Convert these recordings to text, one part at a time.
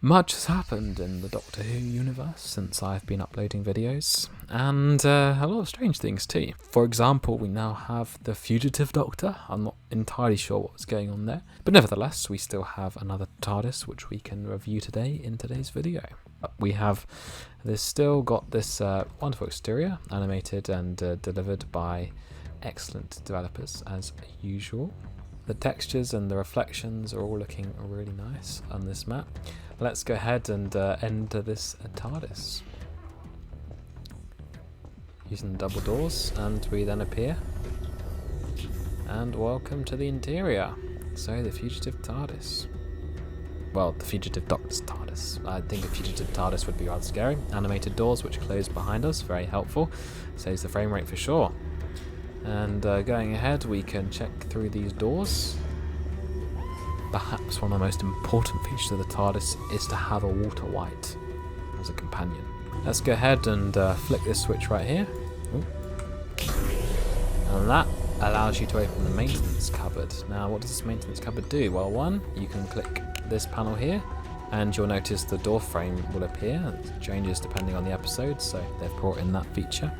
Much has happened in the Doctor Who universe since I've been uploading videos, and a lot of strange things too. For example, we now have the Fugitive Doctor. I'm not entirely sure what was going on there, but nevertheless, we still have another Tardis which we can review today in today's video. We have still got this wonderful exterior, animated and delivered by excellent developers as usual. The textures and the reflections are all looking really nice on this map. Let's go ahead and enter this Tardis. Using the double doors, and we then appear. And welcome to the interior. So, the Fugitive Tardis. Well, the Fugitive Doctor's Tardis. I think a Fugitive Tardis would be rather scary. Animated doors which close behind us, very helpful. Saves the frame rate for sure. And going ahead, we can check through these doors. Perhaps one of the most important features of the TARDIS is to have a water white as a companion. Let's go ahead and flick this switch right here. Ooh. And that allows you to open the maintenance cupboard. Now, what does this maintenance cupboard do? Well, one, you can click this panel here, and you'll notice the door frame will appear. It changes depending on the episode, so they've brought in that feature.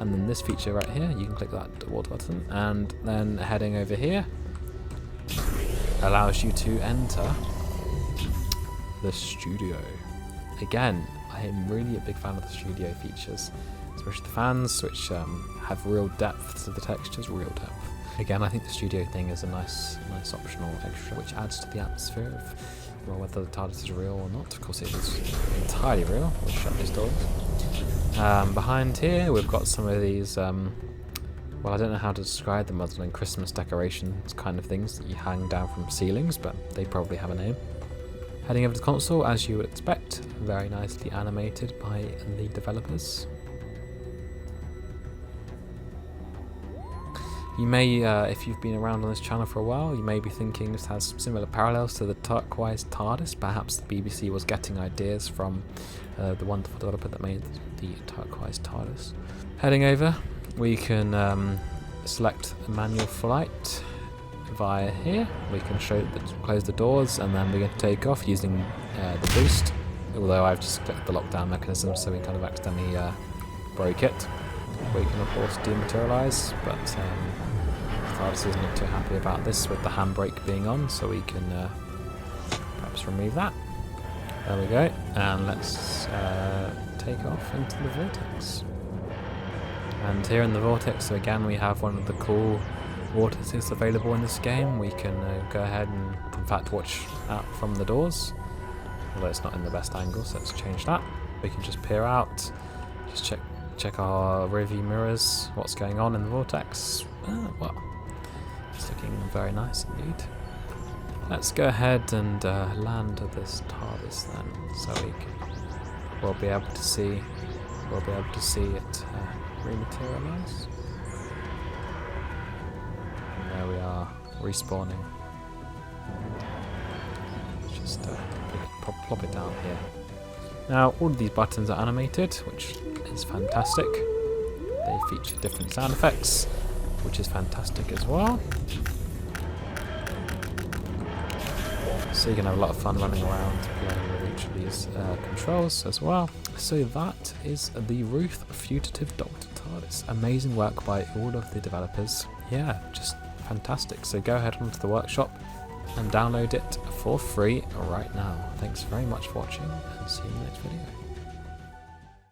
And then this feature right here, you can click that water button, and then heading over here allows you to enter the studio. Again, I am really a big fan of the studio features, especially the fans, which have real depth to the textures, real depth. Again, I think the studio thing is a nice optional extra, which adds to the atmosphere of, well, whether the TARDIS is real or not. Of course, it is entirely real. We'll shut these doors. Behind here, we've got some of these, well, I don't know how to describe them other than Christmas decorations kind of things that you hang down from ceilings, but they probably have a name. Heading over to the console, as you would expect, very nicely animated by the developers. You may, if you've been around on this channel for a while, you may be thinking this has similar parallels to the turquoise TARDIS. Perhaps the BBC was getting ideas from the wonderful developer that made the turquoise TARDIS. Heading over, we can select a manual flight via here. We can close the doors, and then we're going to take off using the boost. Although I've just clicked the lockdown mechanism, so we kind of accidentally broke it. We can of course dematerialize, but TARDIS isn't too happy about this with the handbrake being on, so we can perhaps remove that. There we go, and let's take off into the vortex. And here in the vortex, so again, we have one of the cool vortices available in this game. We can go ahead and, in fact, watch out from the doors, although it's not in the best angle, so let's change that. We can just peer out, just check our rearview mirrors, what's going on in the vortex. Well, it's looking very nice indeed. Let's go ahead and land this TARDIS then, so we'll be able to see it rematerialize. And there we are, respawning. Just plop it down here. Now, all of these buttons are animated, which is fantastic. They feature different sound effects, which is fantastic as well. So you can have a lot of fun running around playing with each of these controls as well. So that is the Ruth Fugitive Doctor TARDIS. Amazing work by all of the developers. Yeah, just fantastic. So go ahead onto the workshop and download it for free right now. Thanks very much for watching, and see you in the next video.